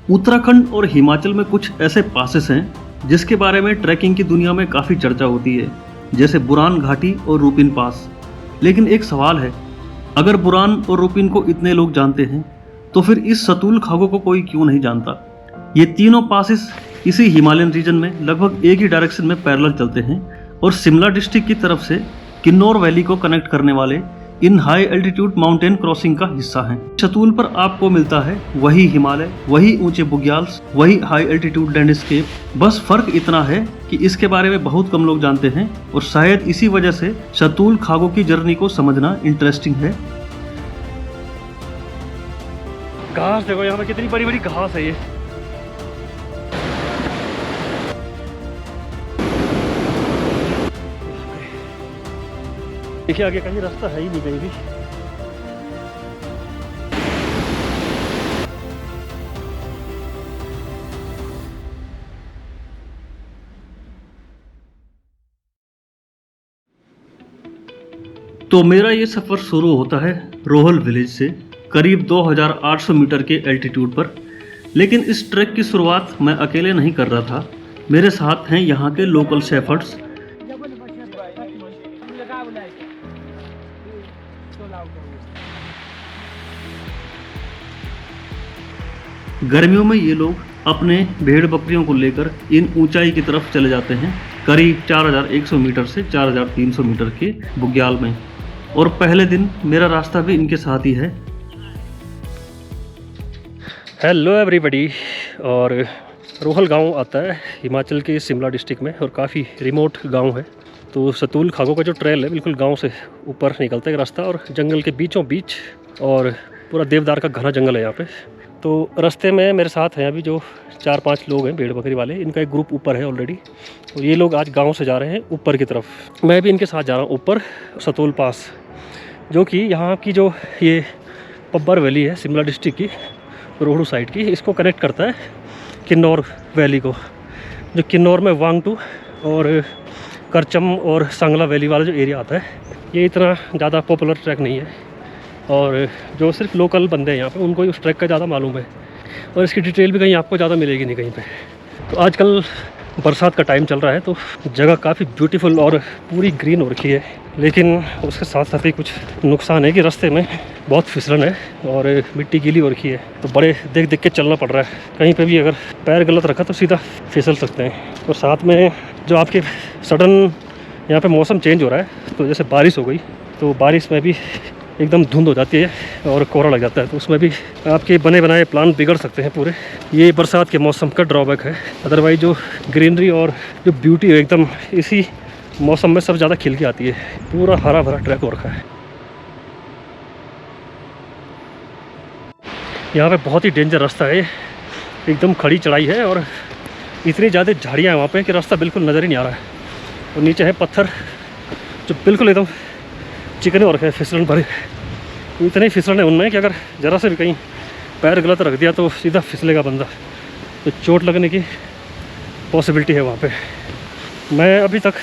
उत्तराखंड और हिमाचल में कुछ ऐसे पासेस हैं जिसके बारे में ट्रैकिंग की दुनिया में काफ़ी चर्चा होती है, जैसे बुरान घाटी और रूपिन पास। लेकिन एक सवाल है, अगर बुरान और रूपिन को इतने लोग जानते हैं तो फिर इस सतुल खागों को कोई क्यों नहीं जानता। ये तीनों पासेस इसी हिमालयन रीजन में लगभग एक ही डायरेक्शन में पैरेलल चलते हैं और शिमला डिस्ट्रिक्ट की तरफ से किन्नौर वैली को कनेक्ट करने वाले इन हाई एल्टीट्यूड माउंटेन क्रॉसिंग का हिस्सा हैं। सतुल पर आपको मिलता है वही हिमालय, वही ऊंचे बुग्याल्स, वही हाई एल्टीट्यूड लैंडस्केप। बस फर्क इतना है कि इसके बारे में बहुत कम लोग जानते हैं और शायद इसी वजह से सतुल खागों की जर्नी को समझना इंटरेस्टिंग है। घास देखो यहाँ पे कितनी बड़ी बड़ी घास है। ये देखिए आगे कहीं रास्ता है ही नहीं कहीं भी। तो मेरा ये सफ़र शुरू होता है रोहल विलेज से, करीब 2800 मीटर के एल्टीट्यूड पर। लेकिन इस ट्रैक की शुरुआत मैं अकेले नहीं कर रहा था, मेरे साथ हैं यहाँ के लोकल शेफर्ड्स। गर्मियों में ये लोग अपने भेड़ बकरियों को लेकर इन ऊंचाई की तरफ चले जाते हैं, करीब 4100 मीटर से 4300 मीटर के बुग्याल में। और पहले दिन मेरा रास्ता भी इनके साथ ही है। Hello everybody. और रोहल गांव आता है हिमाचल के शिमला डिस्ट्रिक्ट में और काफ़ी रिमोट गांव है। तो सतुल खागों का जो ट्रेल है बिल्कुल गांव से ऊपर निकलता है रास्ता और जंगल के बीचों बीच, और पूरा देवदार का घना जंगल है यहाँ पे। तो रास्ते में मेरे साथ हैं अभी जो 4-5 लोग हैं भेड़ बकरी वाले, इनका एक ग्रुप ऊपर है ऑलरेडी। और ये लोग आज गांव से जा रहे हैं ऊपर की तरफ। मैं भी इनके साथ जा रहा हूँ ऊपर सतुल पास, जो कि यहाँ की जो ये पब्बर वैली है शिमला डिस्ट्रिक्ट की रोहड़ू साइड की, इसको कनेक्ट करता है किन्नौर वैली को। जो किन्नौर में वांगटू और करचम और सांगला वैली वाला जो एरिया आता है, ये इतना ज़्यादा पॉपुलर ट्रैक नहीं है और जो सिर्फ लोकल बंदे हैं यहाँ पे उनको ही उस ट्रैक का ज़्यादा मालूम है और इसकी डिटेल भी कहीं आपको ज़्यादा मिलेगी नहीं कहीं पे। तो आजकल बरसात का टाइम चल रहा है तो जगह काफ़ी ब्यूटीफुल और पूरी ग्रीन हो रखी है, लेकिन उसके साथ साथ ही कुछ नुकसान है कि रास्ते में बहुत फिसलन है और मिट्टी गीली हो रखी है, तो बड़े देख देख के चलना पड़ रहा है। कहीं पे भी अगर पैर गलत रखा तो सीधा फिसल सकते हैं। और साथ में जो आपके सडन यहाँ पे मौसम चेंज हो रहा है, तो जैसे बारिश हो गई तो बारिश में भी एकदम धुंध हो जाती है और कोहरा लग जाता है, तो उसमें भी आपके बने बनाए प्लान बिगड़ सकते हैं पूरे। ये बरसात के मौसम का ड्रॉबैक है। अदरवाइज जो ग्रीनरी और जो ब्यूटी है एकदम इसी मौसम में सब ज़्यादा खिल के आती है। पूरा हरा भरा ट्रैक हो रखा है। यहाँ पे बहुत ही डेंजर रास्ता है, एकदम खड़ी चढ़ाई है और इतनी ज़्यादा झाड़ियाँ हैं वहाँ पे कि रास्ता बिल्कुल नज़र ही नहीं आ रहा है। और नीचे है पत्थर जो बिल्कुल एकदम चिकने और फिसलन भरे। तो इतने ही फिसलन है उनमें कि अगर ज़रा से भी कहीं पैर गलत रख दिया तो सीधा फिसलेगा बंदा, तो चोट लगने की पॉसिबिलिटी है वहाँ पे। मैं अभी तक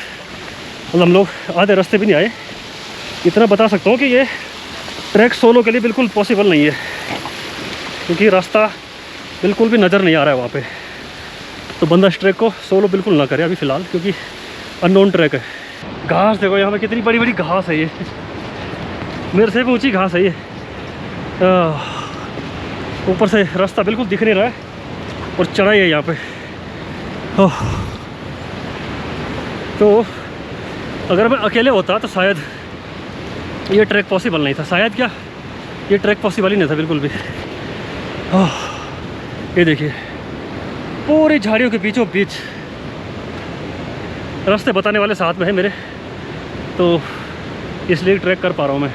हम लोग आधे रास्ते भी नहीं आए। इतना बता सकता हूँ कि ये ट्रैक सोलो के लिए बिल्कुल पॉसिबल नहीं है, क्योंकि रास्ता बिल्कुल भी नज़र नहीं आ रहा है वहाँ पे। तो बंदा इस ट्रैक को सोलो बिल्कुल ना करे अभी फ़िलहाल, क्योंकि अननोन ट्रैक है। घास देखो यहाँ पे कितनी बड़ी बड़ी घास है। ये मेरे से भी ऊंची घास है ये। ऊपर से रास्ता बिल्कुल दिख नहीं रहा है और चढ़ाई है यहाँ पे। तो अगर मैं अकेले होता तो शायद ये ट्रैक पॉसिबल नहीं था। शायद क्या, ये ट्रैक पॉसिबल ही नहीं था बिल्कुल भी। ये देखिए पूरी झाड़ियों के बीचों बीच रास्ते बताने वाले साथ में है मेरे, तो इसलिए ट्रैक कर पा रहा हूँ मैं।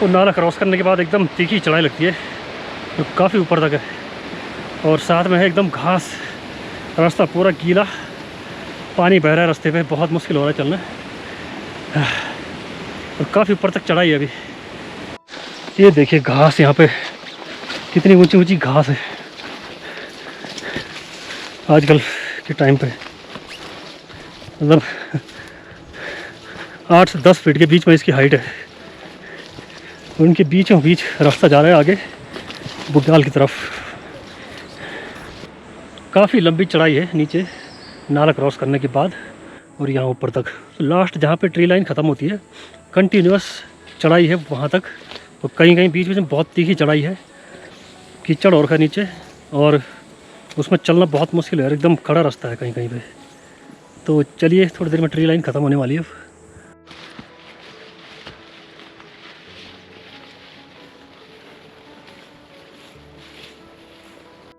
वो नाला क्रॉस करने के बाद एकदम तीखी चढ़ाई लगती है जो काफ़ी ऊपर तक है, और साथ में है एकदम घास, रास्ता पूरा गीला, पानी बह रहा है रास्ते पे, बहुत मुश्किल हो रहा है चलना। और काफ़ी ऊपर तक चढ़ाई है अभी। ये देखिए घास, यहाँ पे कितनी ऊंची ऊंची घास है आजकल के टाइम पे, मतलब 8 से 10 फीट के बीच में इसकी हाइट है। उनके बीचों बीच रास्ता जा रहा है आगे बुग्याल की तरफ। काफ़ी लंबी चढ़ाई है नीचे नाला क्रॉस करने के बाद, और यहाँ ऊपर तक लास्ट जहाँ पे ट्री लाइन ख़त्म होती है कंटिन्यूस चढ़ाई है वहाँ तक। और कहीं कहीं बीच बीच में बहुत तीखी चढ़ाई है, कीचड़ और है नीचे, और उसमें चलना बहुत मुश्किल है, एकदम खड़ा रास्ता है कहीं कहीं पे। तो चलिए थोड़ी देर में ट्री लाइन ख़त्म होने वाली है।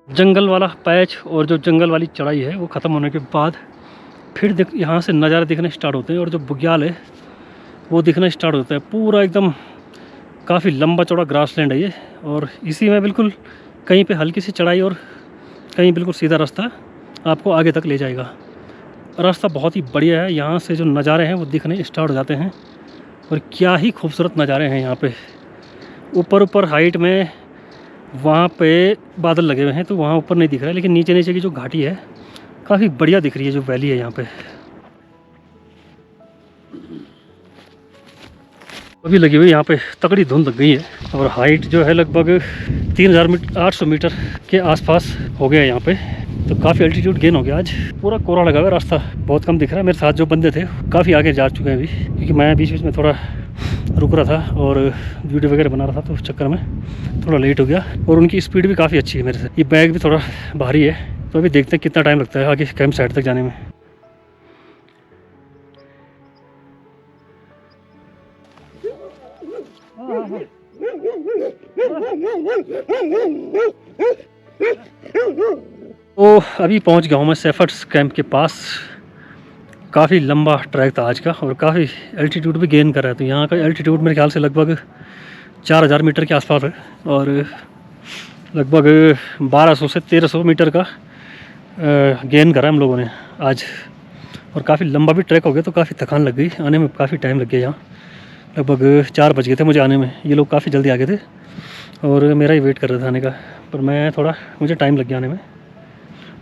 जंगल वाला पैच और जो जंगल वाली चढ़ाई है वो ख़त्म होने के बाद फिर यहाँ से नज़ारे दिखने स्टार्ट होते हैं, और जो बुग्याल है वो दिखना स्टार्ट होता है। पूरा एकदम काफ़ी लंबा चौड़ा ग्रासलैंड है ये, और इसी में बिल्कुल कहीं पे हल्की सी चढ़ाई और कहीं बिल्कुल सीधा रास्ता आपको आगे तक ले जाएगा। रास्ता बहुत ही बढ़िया है, यहाँ से जो नज़ारे हैं वो दिखने स्टार्ट हो जाते हैं, और क्या ही खूबसूरत नज़ारे हैं यहाँ पे। ऊपर ऊपर हाइट में वहाँ पे बादल लगे हुए हैं तो वहाँ ऊपर नहीं दिख रहा है, लेकिन नीचे नीचे की जो घाटी है काफ़ी बढ़िया दिख रही है, जो वैली है यहाँ पे। अभी लगी हुई यहाँ पे तगड़ी धुंध लग गई है, और हाइट जो है लगभग 3800 मीटर के आसपास हो गया यहाँ पे, तो काफ़ी अल्टीट्यूड गेन हो गया। आज पूरा कोहरा लगा हुआ है, रास्ता बहुत कम दिख रहा है। मेरे साथ जो बंदे थे काफ़ी आगे जा चुके हैं अभी, क्योंकि मैं बीच बीच में थोड़ा रुक रहा था और वीडियो वगैरह बना रहा था, तो उस चक्कर में थोड़ा लेट हो गया। और उनकी स्पीड भी काफ़ी अच्छी है मेरे से। ये बैग भी थोड़ा भारी है, तो अभी देखते हैं कितना टाइम लगता है आगे कैंप साइड तक जाने में। तो अभी पहुंच गया हूँ मैं सेफर्ट्स कैंप के पास। काफ़ी लंबा ट्रैक था आज का, और काफ़ी एल्टीट्यूड भी गेन कर रहा है। तो यहाँ का एल्टीट्यूड मेरे ख्याल से लगभग 4000 मीटर के आसपास है, और लगभग 1200 से 1300 मीटर का गेन करा हम लोगों ने आज। और काफ़ी लंबा भी ट्रैक हो गया, तो काफ़ी थकान लग गई, आने में काफ़ी टाइम लग गया। यहाँ लगभग 4 बज गए थे मुझे आने में, ये लोग काफ़ी जल्दी आ गए थे और मेरा ही वेट कर रहे थे आने का, पर मुझे टाइम लग गया आने में।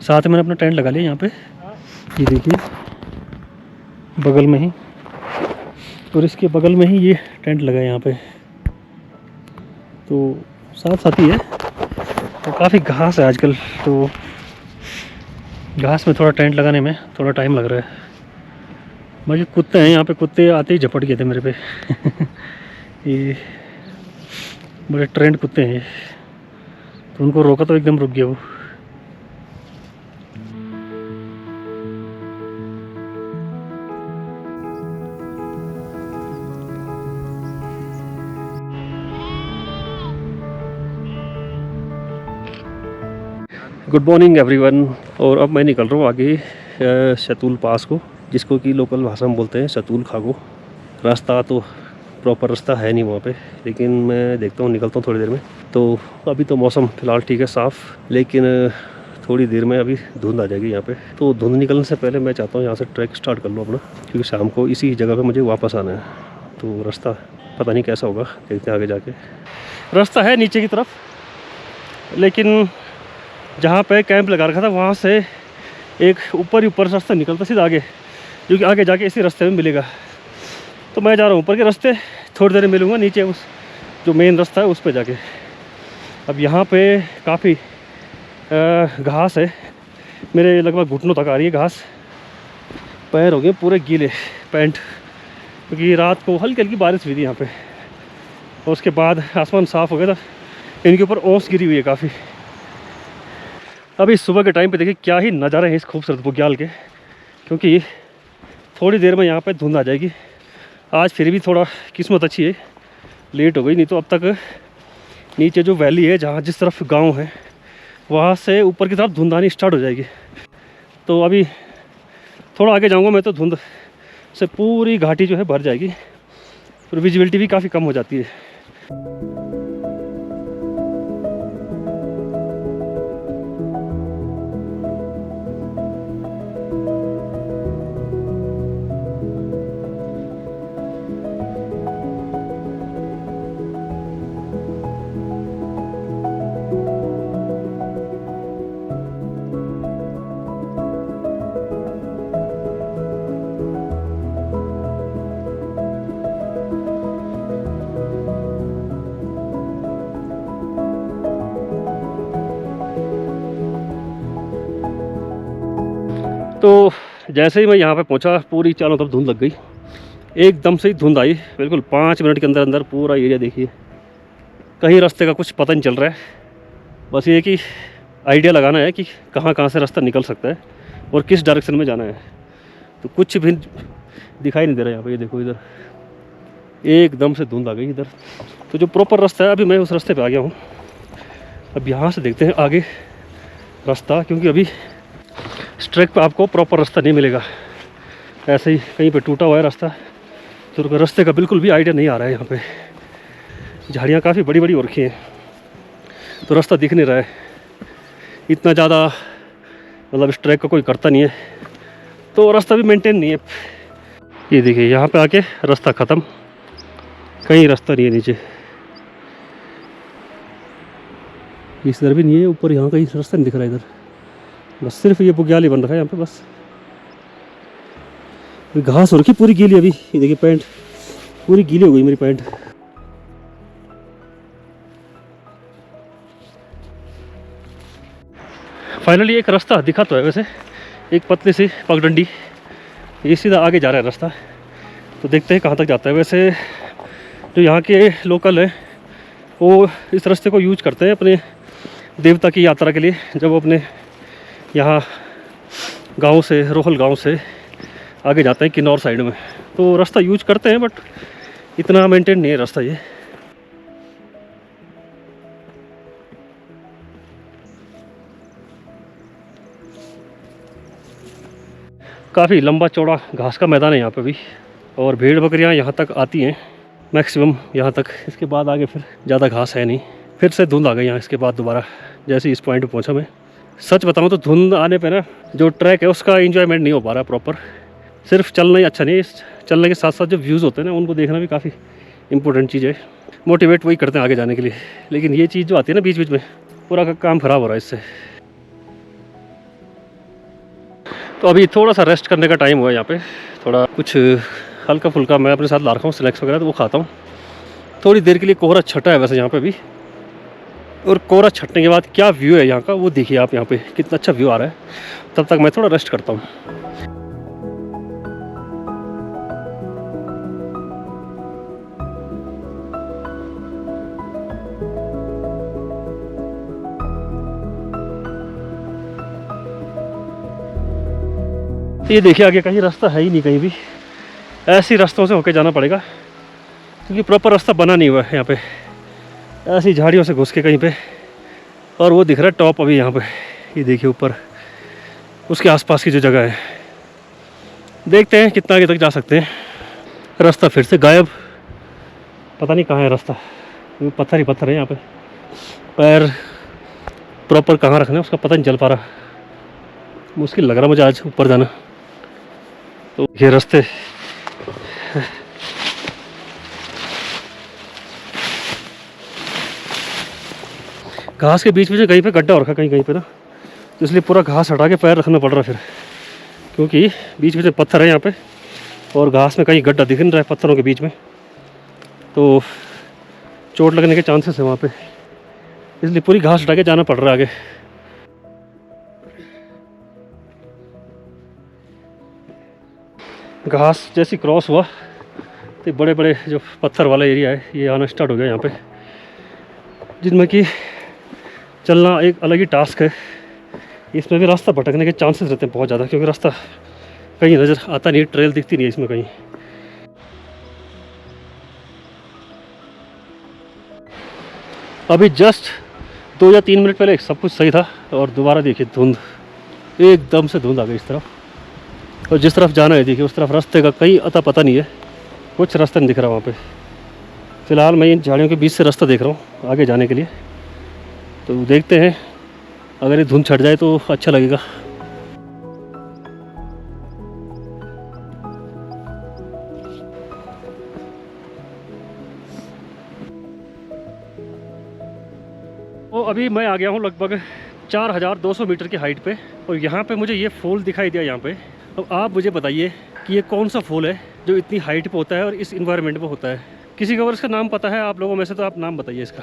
साथ में मैंने अपना टेंट लगा लिया यहाँ पे, ये देखिए बगल में ही, और इसके बगल में ही ये टेंट लगा है यहाँ पे, तो साथ साथ ही है। तो काफ़ी घास है आजकल, तो घास में थोड़ा टेंट लगाने में थोड़ा टाइम लग रहा है। बाकी कुत्ते हैं यहाँ पे, कुत्ते आते ही झपट गए थे मेरे पे ये बड़े ट्रेंड कुत्ते हैं, तो उनको रोका तो एकदम रुक गया वो। Good morning everyone. और अब मैं निकल रहा हूँ आगे सतूल पास को, जिसको कि लोकल भाषा में बोलते हैं सतूल खागो। रास्ता तो प्रॉपर रास्ता है नहीं वहाँ पे, लेकिन मैं देखता हूँ, निकलता हूँ थोड़ी देर में। तो अभी तो मौसम फ़िलहाल ठीक है, साफ़, लेकिन थोड़ी देर में अभी धुंध आ जाएगी यहाँ पे। तो धुंध निकलने से पहले मैं चाहता हूँ यहाँ से ट्रैक स्टार्ट कर लूँ अपना, क्योंकि शाम को इसी जगह पर मुझे वापस आना है। तो रास्ता पता नहीं कैसा होगा, देखते हैं आगे जाके। रास्ता है नीचे की तरफ, लेकिन जहाँ पे कैंप लगा रखा था वहाँ से एक ऊपर ही ऊपर रास्ता निकलता सीधा आगे, क्योंकि आगे जाके इसी रास्ते में मिलेगा। तो मैं जा रहा हूँ ऊपर के रास्ते, थोड़ी देर में मिलूँगा नीचे उस जो मेन रास्ता है उस पर जाके। अब यहाँ पे काफ़ी घास है, मेरे लगभग घुटनों तक आ रही है घास। पैर हो गए पूरे गीले, पैंट, क्योंकि रात को हल्की हल्की बारिश हुई थी यहाँ पे, और उसके बाद आसमान साफ़ हो गया था। इनके ऊपर ओस गिरी हुई है काफ़ी। अभी सुबह के टाइम पे देखिए क्या ही नज़ारे हैं इस खूबसूरत बुग्याल के, क्योंकि थोड़ी देर में यहाँ पे धुंध आ जाएगी। आज फिर भी थोड़ा किस्मत अच्छी है, लेट हो गई, नहीं तो अब तक नीचे जो वैली है जहाँ जिस तरफ गांव है वहाँ से ऊपर की तरफ धुंध आनी स्टार्ट हो जाएगी। तो अभी थोड़ा आगे जाऊँगा मैं तो धुंध से पूरी घाटी जो है भर जाएगी, और विजिबिलिटी भी काफ़ी कम हो जाती है। तो जैसे ही मैं यहाँ पे पहुँचा पूरी चारों तरफ धुंध लग गई, एकदम से ही धुंध आई। बिल्कुल 5 मिनट के अंदर अंदर पूरा एरिया देखिए, कहीं रास्ते का कुछ पता नहीं चल रहा है। बस ये कि आइडिया लगाना है कि कहाँ कहाँ से रास्ता निकल सकता है और किस डायरेक्शन में जाना है। तो कुछ भी दिखाई नहीं दे रहा है यहाँ पे। ये देखो इधर एकदम से धुंध आ गई इधर। तो जो प्रॉपर रास्ता है, अभी मैं उस रास्ते पे आ गया हूँ। अब यहाँ से देखते हैं आगे रास्ता, क्योंकि अभी इस ट्रैक पे आपको प्रॉपर रास्ता नहीं मिलेगा। ऐसे ही कहीं पे टूटा हुआ है रास्ता, तो रास्ते का बिल्कुल भी आइडिया नहीं आ रहा है। यहाँ पे झाड़ियाँ काफ़ी बड़ी बड़ी हो रखी हैं, तो रास्ता दिख नहीं रहा है इतना ज़्यादा। मतलब इस ट्रैक का कोई करता नहीं है, तो रास्ता भी मेंटेन नहीं है। ये देखिए यहाँ पे आके रास्ता ख़त्म, कहीं रास्ता नहीं है नीचे। इस इधर भी नहीं है, ऊपर यहाँ कहीं रास्ता नहीं दिख रहा है इधर। बस सिर्फ ये बुग्याल ही बन रहा है यहाँ पे। बस घास हो रखी पूरी गीली। अभी ये देखिए पैंट पूरी गीली हो गई मेरी पैंट। फाइनली एक रास्ता दिखा तो है वैसे, एक पतली सी पगडंडी, ये सीधा आगे जा रहा है रास्ता। तो देखते हैं कहाँ तक जाता है। वैसे जो यहाँ के लोकल हैं वो इस रास्ते को यूज करते हैं अपने देवता की यात्रा के लिए। जब वो अपने यहाँ गांव से, रोहल गांव से आगे जाते हैं किन्नौर साइड में, तो रास्ता यूज करते हैं, बट इतना मेंटेन नहीं है रास्ता ये। काफ़ी लंबा चौड़ा घास का मैदान है यहाँ पे भी, और भेड़ बकरियाँ यहाँ तक आती हैं मैक्सिमम यहाँ तक। इसके बाद आगे फिर ज़्यादा घास है नहीं। फिर से धुंध आ गई यहाँ इसके बाद दोबारा, जैसे ही इस पॉइंट पे पहुँचा मैं। सच बताऊँ तो धुंध आने पे ना जो ट्रैक है उसका एंजॉयमेंट नहीं हो पा रहा प्रॉपर। सिर्फ चलना ही अच्छा नहीं है, चलने के साथ साथ जो व्यूज़ होते हैं ना उनको देखना भी काफ़ी इंपॉर्टेंट चीज़ है। मोटिवेट वही करते हैं आगे जाने के लिए, लेकिन ये चीज़ जो आती है ना बीच बीच में, पूरा का काम ख़राब हो रहा है इससे। तो अभी थोड़ा सा रेस्ट करने का टाइम हुआ है यहाँ पे। थोड़ा कुछ हल्का फुल्का मैं अपने साथ ला रखा हूँ, स्नैक्स वगैरह, तो वो खाता हूँ। थोड़ी देर के लिए कोहरा छटा है वैसे यहाँ पे भी, और कोहरा छटने के बाद क्या व्यू है यहाँ का वो देखिए आप। यहाँ पे कितना अच्छा व्यू आ रहा है। तब तक मैं थोड़ा रेस्ट करता हूँ। ये देखिए आगे कहीं रास्ता है ही नहीं कहीं भी, ऐसे रास्तों से होके जाना पड़ेगा, क्योंकि प्रॉपर रास्ता बना नहीं हुआ है यहाँ पे। ऐसी झाड़ियों से घुस के कहीं पे, और वो दिख रहा है टॉप अभी यहाँ पे। ये देखिए ऊपर उसके आसपास की जो जगह है, देखते हैं कितना आगे तक जा सकते हैं। रास्ता फिर से गायब, पता नहीं कहाँ है रास्ता। पत्थर ही पत्थर है यहाँ पे, पैर प्रॉपर कहाँ रखना है उसका पता नहीं चल पा रहा। मुश्किल लग रहा मुझे आज ऊपर जाना। तो ये रास्ते घास के बीच में से कहीं पे गड्ढा हो रखा, कहीं कहीं पे ना, तो इसलिए पूरा घास हटा के पैर रखना पड़ रहा फिर, क्योंकि बीच में से पत्थर है यहाँ पे, और घास में कहीं गड्ढा दिख नहीं रहा है पत्थरों के बीच में, तो चोट लगने के चांसेस है वहाँ पे। इसलिए पूरी घास हटा के जाना पड़ रहा है आगे। घास जैसी क्रॉस हुआ तो बड़े बड़े जो पत्थर वाला एरिया है ये आना स्टार्ट हो गया यहाँ पे, जिनमें कि चलना एक अलग ही टास्क है। इसमें भी रास्ता भटकने के चांसेस रहते हैं बहुत ज़्यादा, क्योंकि रास्ता कहीं नज़र आता नहीं, ट्रेल दिखती नहीं है इसमें कहीं। अभी जस्ट 2 या 3 मिनट पहले सब कुछ सही था, और दोबारा देखिए धुंध, एकदम से धुंध आ गई इस तरफ। और जिस तरफ जाना है देखिए उस तरफ रास्ते का कहीं अता पता नहीं है, कुछ रास्ता नहीं दिख रहा वहाँ पे। फ़िलहाल मैं इन झाड़ियों के बीच से रास्ता देख रहा हूँ आगे जाने के लिए, तो देखते हैं अगर ये धुंध छट जाए तो अच्छा लगेगा। तो अभी मैं आ गया हूँ लगभग 4200 मीटर की हाइट पे, और यहाँ पे मुझे ये फॉल दिखाई दिया यहाँ पे। अब आप मुझे बताइए कि ये कौन सा फॉल है जो इतनी हाइट पे होता है और इस इन्वायरमेंट में होता है। किसी को अगर इसका नाम पता है आप लोगों में से तो आप नाम बताइए इसका।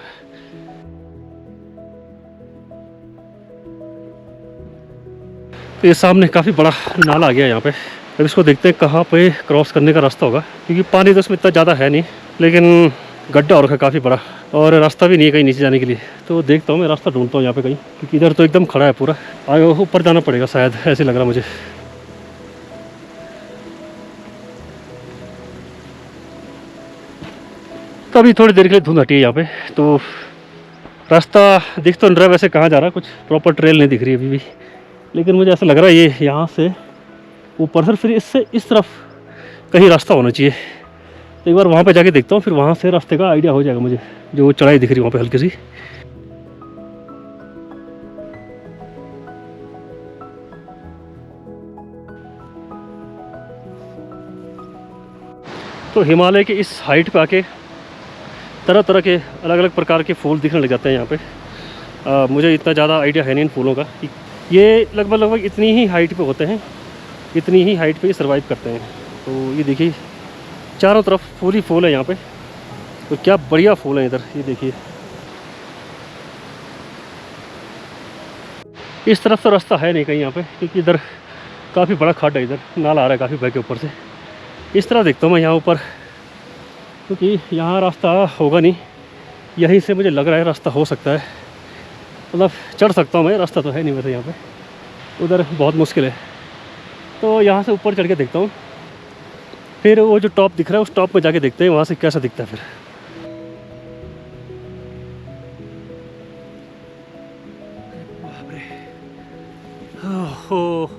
तो ये सामने काफ़ी बड़ा नाला आ गया यहाँ पे। अब इसको देखते हैं कहाँ पे क्रॉस करने का रास्ता होगा, क्योंकि पानी तो इसमें इतना ज़्यादा है नहीं, लेकिन गड्ढा हो रखा है काफ़ी बड़ा, और रास्ता भी नहीं है कहीं नीचे जाने के लिए। तो देखता हूँ मैं रास्ता ढूंढता हूँ यहाँ पे कहीं, क्योंकि इधर तो एकदम खड़ा है पूरा। आगे ऊपर जाना पड़ेगा शायद, ऐसे लग रहा मुझे। तो अभी थोड़ी देर के लिए धुंध हटी है यहाँ पे, तो रास्ता दिख तो नहीं रहा वैसे कहाँ जा रहा है, कुछ प्रॉपर ट्रेल नहीं दिख रही अभी भी, लेकिन मुझे ऐसा लग रहा है ये यहाँ से ऊपर से फिर इससे इस तरफ कहीं रास्ता होना चाहिए। तो एक बार वहाँ पे जाके देखता हूँ, फिर वहाँ से रास्ते का आइडिया हो जाएगा मुझे। जो चढ़ाई दिख रही है वहाँ पे हल्की सी, तो हिमालय के इस हाइट पे आके तरह तरह के अलग अलग प्रकार के फूल दिखने लग जाते हैं यहाँ पे। मुझे इतना ज़्यादा आइडिया है नहीं इन फूलों का। ये लगभग इतनी ही हाइट पे होते हैं, इतनी ही हाइट पे ये सर्वाइव करते हैं। तो ये देखिए चारों तरफ फूल ही फूल है यहाँ पे, तो क्या बढ़िया फूल है इधर। ये देखिए इस तरफ तो रास्ता है नहीं कहीं यहाँ पे, क्योंकि इधर काफ़ी बड़ा खड्डा है, इधर नाला आ रहा है काफ़ी बह के ऊपर से। इस तरफ देखता हूँ मैं यहाँ ऊपर, क्योंकि यहाँ रास्ता होगा नहीं। यहीं से मुझे लग रहा है रास्ता हो सकता है, मतलब चढ़ सकता हूँ मैं, रास्ता तो है नहीं वैसे यहाँ पे, उधर बहुत मुश्किल है। तो यहाँ से ऊपर चढ़ के देखता हूँ, फिर वो जो टॉप दिख रहा है उस टॉप पे जाके देखते हैं वहाँ से कैसा दिखता है फिर। ओहो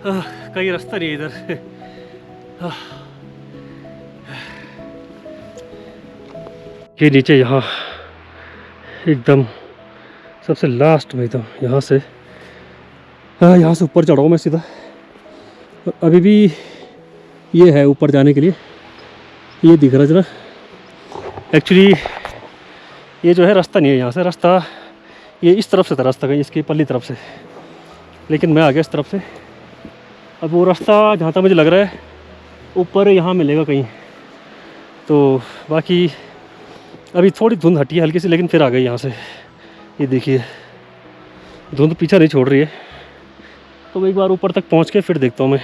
कहीं रास्ता नहीं है इधर। ये नीचे यहाँ एकदम सबसे लास्ट में, तो यहाँ से ऊपर चढ़ाऊँ मैं सीधा। और अभी भी ये है ऊपर जाने के लिए, ये दिख रहा जरा। एक्चुअली ये जो है रास्ता नहीं है यहाँ से, रास्ता ये इस तरफ से था, रास्ता कहीं इसकी पल्ली तरफ से, लेकिन मैं आ गया इस तरफ से। अब वो रास्ता जहाँ तक मुझे लग रहा है ऊपर यहाँ मिलेगा कहीं। तो बाकी अभी थोड़ी धुंध हटी है हल्की सी, लेकिन फिर आ गई यहाँ से। ये देखिए धुंध पीछा नहीं छोड़ रही है। तो मैं एक बार ऊपर तक पहुँच के फिर देखता हूँ मैं।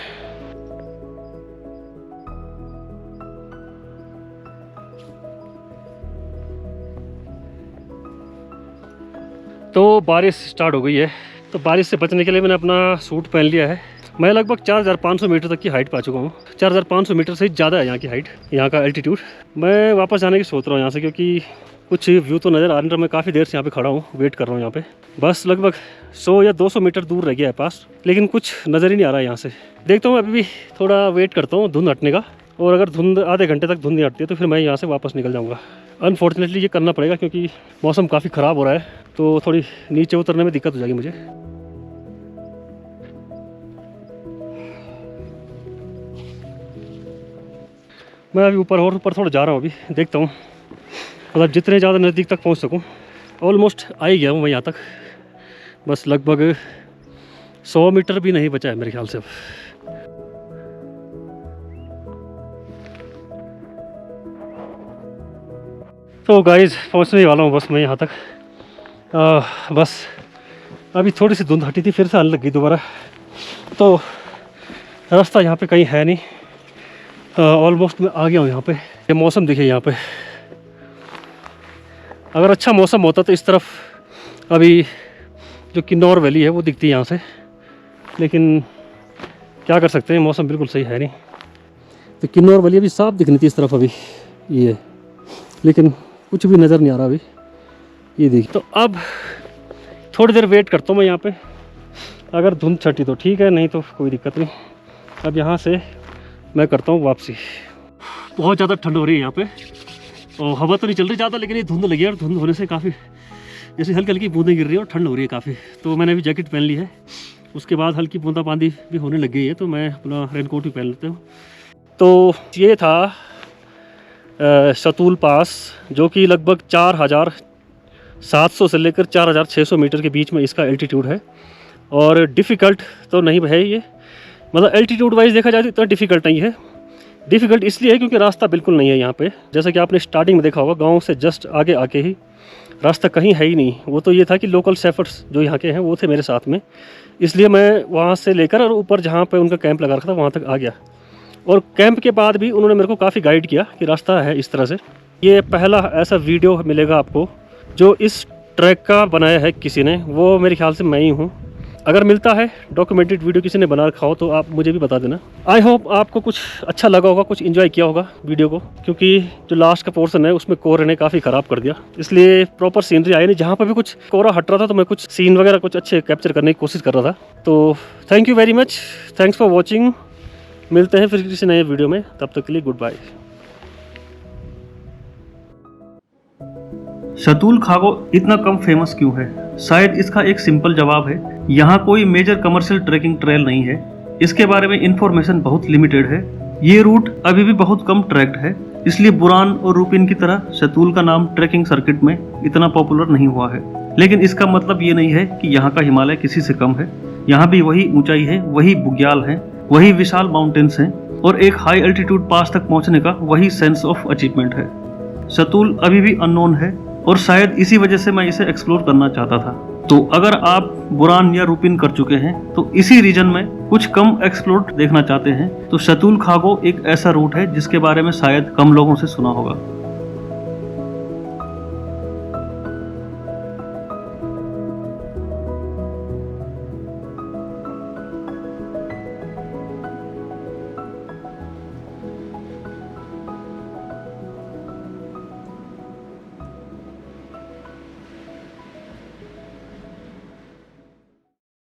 तो बारिश स्टार्ट हो गई है, तो बारिश से बचने के लिए मैंने अपना सूट पहन लिया है। मैं लगभग 4500 मीटर तक की हाइट पा चुका हूँ। 4500 मीटर से ज़्यादा है यहाँ की हाइट, यहाँ का एल्टीट्यूड। मैं वापस जाने की सोच रहा हूँ यहाँ से, क्योंकि कुछ व्यू तो नज़र आ रहा है। मैं काफ़ी देर से यहाँ पे खड़ा हूँ, वेट कर रहा हूँ यहाँ पे। बस लगभग 100 या 200 मीटर दूर रह गया है पास, लेकिन कुछ नज़र ही नहीं आ रहा है यहाँ से। देखता हूँ अभी भी थोड़ा वेट करता हूँ धुंध हटने का, और अगर धुंध आधे घंटे तक धुंध नहीं हटती है तो फिर मैं यहाँ से वापस निकल जाऊँगा। अनफॉर्चुनेटली ये करना पड़ेगा, क्योंकि मौसम काफ़ी ख़राब हो रहा है, तो थोड़ी नीचे उतरने में दिक्कत हो जाएगी मुझे। मैं अभी ऊपर और ऊपर थोड़ा जा रहा हूँ, अभी देखता हूँ मतलब जितने ज़्यादा नज़दीक तक पहुँच सकूँ। ऑलमोस्ट आ ही गया हूँ मैं यहाँ तक, बस लगभग 100 मीटर भी नहीं बचा है मेरे ख्याल से अब। तो गाइस पहुँचने वाला हूँ बस मैं यहाँ तक। बस अभी थोड़ी सी धुंध हटी थी, फिर से आने लग गई दोबारा। तो रास्ता यहाँ पे कहीं है नहीं, ऑलमोस्ट मैं आ गया हूँ यहाँ पे। ये मौसम देखिए यहाँ पे, अगर अच्छा मौसम होता तो इस तरफ अभी जो किन्नौर वैली है वो दिखती है यहाँ से, लेकिन क्या कर सकते हैं, मौसम बिल्कुल सही है नहीं। तो किन्नौर वैली अभी साफ दिखनी थी इस तरफ अभी ये, लेकिन कुछ भी नज़र नहीं आ रहा अभी। ये देखिए, तो अब थोड़ी देर वेट करता हूँ मैं यहाँ पे। अगर धुंध छटी तो ठीक है, नहीं तो कोई दिक्कत नहीं। अब यहाँ से मैं करता हूँ वापसी। बहुत ज़्यादा ठंड हो रही है यहाँ पे, और हवा तो नहीं चल रही ज़्यादा, लेकिन ये धुंध लगी है और धुंध होने से काफ़ी जैसे हल्की हल्की बूंदें गिर रही है और ठंड हो रही है काफ़ी। तो मैंने अभी जैकेट पहन ली है, उसके बाद हल्की बूंदाबांदी भी होने लग गई है, तो मैं अपना रेनकोट भी पहन लेता हूँ। तो ये था सतूल पास, जो कि लगभग 4700 से लेकर 4600 मीटर के बीच में इसका एल्टीट्यूड है। और डिफ़िकल्ट तो नहीं है ये, मतलब एल्टीट्यूड वाइज देखा जाए तो इतना डिफ़िकल्ट नहीं है। डिफ़िकल्ट इसलिए है क्योंकि रास्ता बिल्कुल नहीं है यहाँ पे, जैसा कि आपने स्टार्टिंग में देखा होगा, गांव से जस्ट आगे आके ही रास्ता कहीं है ही नहीं। वो तो ये था कि लोकल शेफर्ड्स जो यहाँ के हैं वो थे मेरे साथ में, इसलिए मैं वहाँ से लेकर और ऊपर जहाँ पे उनका कैंप लगा रखा था वहाँ तक आ गया। और कैंप के बाद भी उन्होंने मेरे को काफ़ी गाइड किया कि रास्ता है इस तरह से। ये पहला ऐसा वीडियो मिलेगा आपको जो इस ट्रैक का बनाया है किसी ने, वो मेरे ख्याल से मैं ही हूँ। अगर मिलता है डॉक्यूमेंटेड वीडियो किसी ने बना रखा हो तो आप मुझे भी बता देना। आई होप आपको कुछ अच्छा लगा होगा, कुछ इन्जॉय किया होगा वीडियो को, क्योंकि जो लास्ट का पोर्शन है उसमें कोहरे ने काफ़ी ख़राब कर दिया, इसलिए प्रॉपर सीनरी आई नहीं। जहाँ पर भी कुछ कोहरा हट रहा था तो मैं कुछ सीन वगैरह कुछ अच्छे कैप्चर करने की कोशिश कर रहा था। तो thank you very much, thanks for watching. मिलते हैं फिर किसी नए वीडियो में, तब तक के लिए गुड बाय। सतूल खागो इतना कम फेमस क्यों है? शायद इसका एक सिंपल जवाब है, यहाँ कोई मेजर कमर्शियल ट्रैकिंग ट्रेल नहीं है। इसके बारे में इंफॉर्मेशन बहुत लिमिटेड है। ये रूट अभी भी बहुत कम ट्रैक्ड है, इसलिए बुरान और रूपिन की तरह सतूल का नाम ट्रैकिंग सर्किट में इतना पॉपुलर नहीं हुआ है। लेकिन इसका मतलब ये नहीं है कि यहाँ का हिमालय किसी से कम है। यहाँ भी वही ऊंचाई है, वही बुग्याल है, वही विशाल माउंटेन्स हैं और एक हाई एल्टीट्यूड पास तक पहुँचने का वही सेंस ऑफ अचीवमेंट है। सतूल अभी भी अननोन है और शायद इसी वजह से मैं इसे एक्सप्लोर करना चाहता था। तो अगर आप बुरान या रूपिन कर चुके हैं तो इसी रीजन में कुछ कम एक्सप्लोर देखना चाहते हैं तो सतूल खागो एक ऐसा रूट है जिसके बारे में शायद कम लोगों से सुना होगा।